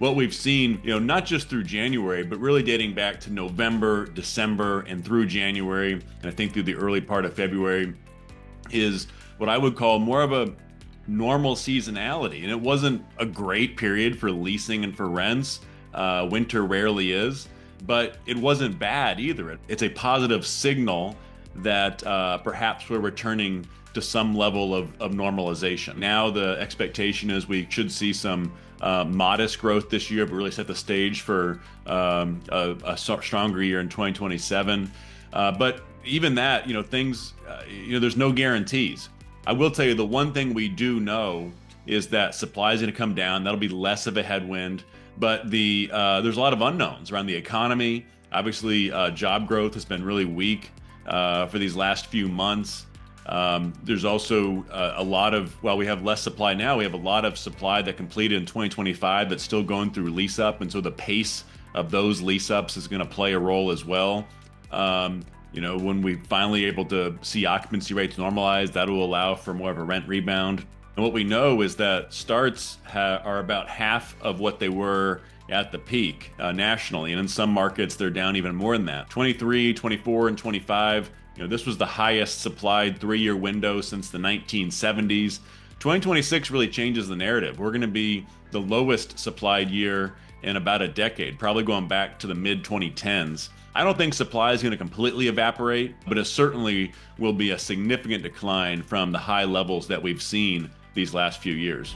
what we've seen, not just through January, but really dating back to November, December, and through January, and I think through the early part of February, is what I would call more of a normal seasonality. And it wasn't a great period for leasing and for rents. Winter rarely is, but it wasn't bad either. It's a positive signal that perhaps we're returning to some level of normalization. Now the expectation is we should see some modest growth this year, but really set the stage for a stronger year in 2027. But even that, things, there's no guarantees. I will tell you the one thing we do know is that supply is going to come down. That'll be less of a headwind, but there's a lot of unknowns around the economy. Obviously, job growth has been really weak for these last few months. There's also while we have less supply now, we have a lot of supply that completed in 2025 that's still going through lease-up, and so the pace of those lease-ups is going to play a role as well. When we finally able to see occupancy rates normalize, that will allow for more of a rent rebound. And what we know is that starts are about half of what they were at the peak nationally. And in some markets, they're down even more than that. 23, 24, and 25, this was the highest supplied 3-year window since the 1970s. 2026 really changes the narrative. We're going to be the lowest supplied year in about a decade, probably going back to the mid-2010s. I don't think supply is going to completely evaporate, but it certainly will be a significant decline from the high levels that we've seen these last few years.